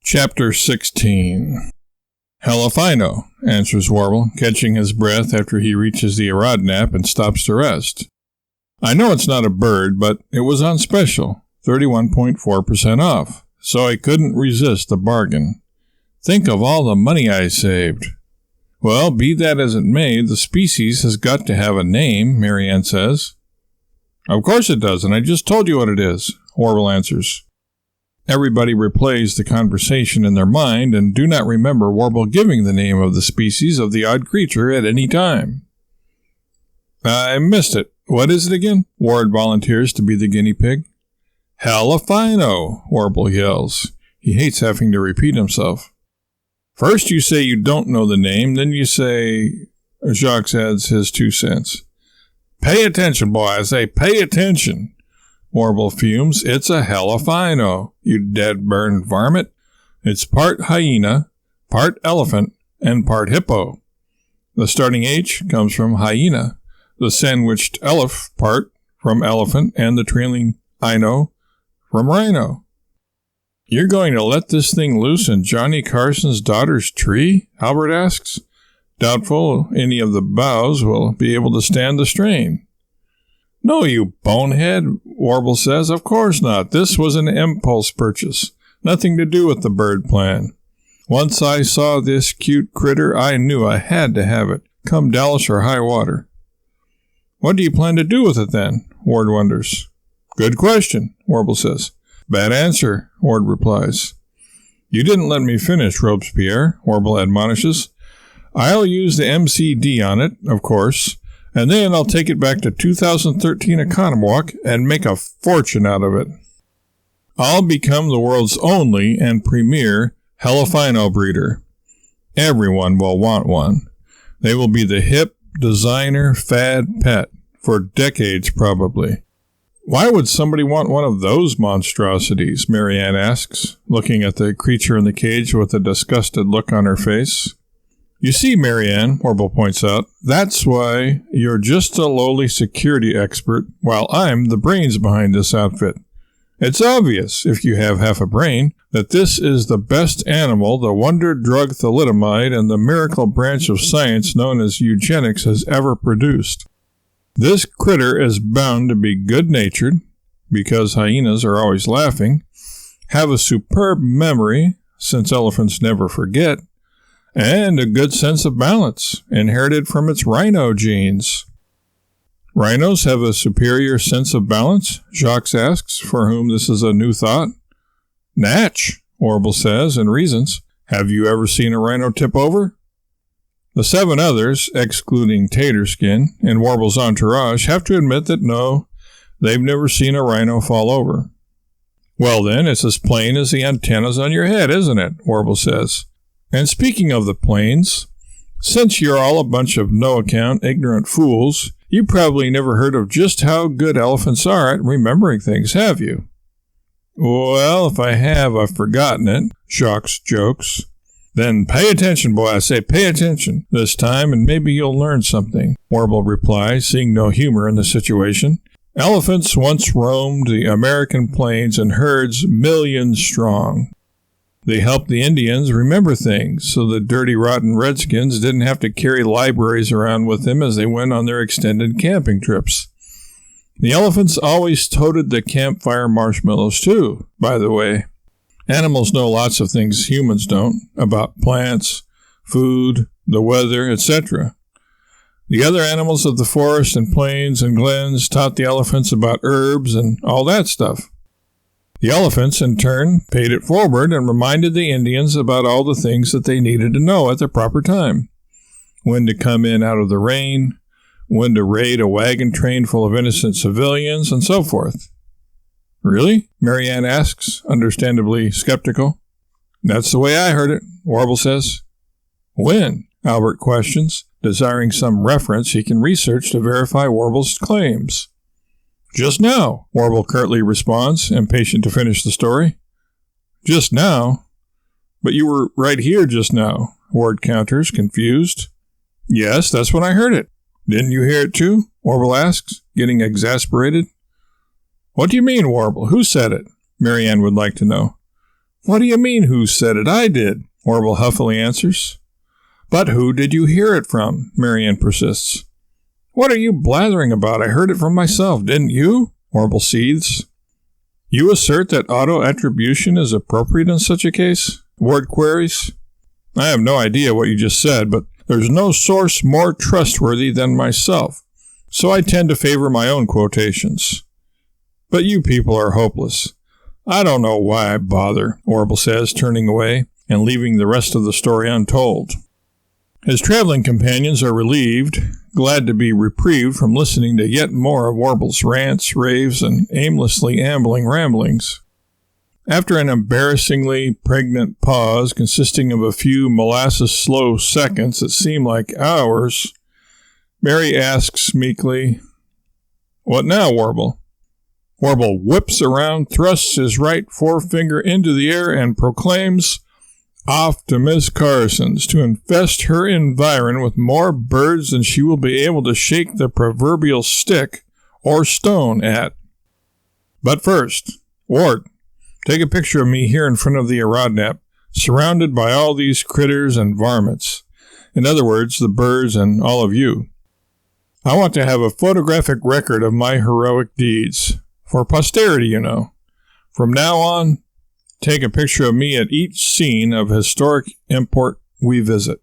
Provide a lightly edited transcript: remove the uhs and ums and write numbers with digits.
Chapter 16. Hell if I know, answers Warble, catching his breath after he reaches the Arodnap and stops to rest. I know it's not a bird, but it was on special, 31.4% off, so I couldn't resist the bargain. Think of all the money I saved. Well, be that as it may, the species has got to have a name, Marianne says. Of course it does, and I just told you what it is, Warble answers. Everybody replays the conversation in their mind and do not remember Warble giving the name of the species of the odd creature at any time. I missed it. What is it again? Ward volunteers to be the guinea pig. Hell if I know, Warble yells. He hates having to repeat himself. First you say you don't know the name, then you say... Jacques adds his 2 cents. Pay attention, boy, I say pay attention. Warble fumes. It's a hell if I know, you dead-burned varmint. It's part hyena, part elephant, and part hippo. The starting H comes from hyena, the sandwiched elef part from elephant, and the trailing ino from rhino. You're going to let this thing loose in Johnny Carson's daughter's tree? Albert asks. Doubtful any of the boughs will be able to stand the strain. No, you bonehead, Warble says. Of course not. This was an impulse purchase. Nothing to do with the bird plan. Once I saw this cute critter, I knew I had to have it, come Dallas or high water. What do you plan to do with it then? Ward wonders. Good question, Warble says. Bad answer, Ward replies. You didn't let me finish, Robespierre, Warble admonishes. I'll use the MCD on it, of course, and then I'll take it back to 2013 Economwalk and make a fortune out of it. I'll become the world's only and premier Helifino breeder. Everyone will want one. They will be the hip, designer, fad pet for decades probably. Why would somebody want one of those monstrosities? Marianne asks, looking at the creature in the cage with a disgusted look on her face. You see, Marianne, Warble points out, that's why you're just a lowly security expert, while I'm the brains behind this outfit. It's obvious, if you have half a brain, that this is the best animal the wonder drug thalidomide and the miracle branch of science known as eugenics has ever produced. This critter is bound to be good-natured, because hyenas are always laughing, have a superb memory, since elephants never forget, and a good sense of balance, inherited from its rhino genes. Rhinos have a superior sense of balance? Jacques asks, for whom this is a new thought. Natch, Warble says, and reasons. Have you ever seen a rhino tip over? The 7 others, excluding Taterskin and Warble's entourage, have to admit that no, they've never seen a rhino fall over. Well then, it's as plain as the antennas on your head, isn't it? Warble says. And speaking of the plains, since you're all a bunch of no-account, ignorant fools, you probably never heard of just how good elephants are at remembering things, have you? Well, if I have, I've forgotten it, Jacques jokes. Then pay attention, boy, I say pay attention this time, and maybe you'll learn something, Warble replies, seeing no humor in the situation. Elephants once roamed the American plains in herds millions strong. They helped the Indians remember things, so the dirty, rotten redskins didn't have to carry libraries around with them as they went on their extended camping trips. The elephants always toted the campfire marshmallows, too, by the way. Animals know lots of things humans don't, about plants, food, the weather, etc. The other animals of the forest and plains and glens taught the elephants about herbs and all that stuff. The elephants, in turn, paid it forward and reminded the Indians about all the things that they needed to know at the proper time. When to come in out of the rain, when to raid a wagon train full of innocent civilians, and so forth. Really? Marianne asks, understandably skeptical. That's the way I heard it, Warble says. When? Albert questions, desiring some reference he can research to verify Warble's claims. Just now, Warble curtly responds, impatient to finish the story. Just now? But you were right here just now, Ward counters, confused. Yes, that's when I heard it. Didn't you hear it too? Warble asks, getting exasperated. What do you mean, Warble? Who said it? Marianne would like to know. What do you mean, who said it? I did, Warble huffily answers. But who did you hear it from? Marianne persists. What are you blathering about? I heard it from myself, didn't you? Warble seethes. You assert that auto-attribution is appropriate in such a case? Ward queries. I have no idea what you just said, but there's no source more trustworthy than myself, so I tend to favor my own quotations. But you people are hopeless. I don't know why I bother, Warble says, turning away and leaving the rest of the story untold. His traveling companions are relieved, glad to be reprieved from listening to yet more of Warble's rants, raves, and aimlessly ambling ramblings. After an embarrassingly pregnant pause consisting of a few molasses-slow seconds that seem like hours, Mary asks meekly, What now, Warble? Warble whips around, thrusts his right forefinger into the air, and proclaims, Off to Miss Carson's to infest her environ with more birds than she will be able to shake the proverbial stick or stone at. But first, Ward, take a picture of me here in front of the Arodnap, surrounded by all these critters and varmints. In other words, the birds and all of you. I want to have a photographic record of my heroic deeds. For posterity, you know. From now on, take a picture of me at each scene of historic import we visit.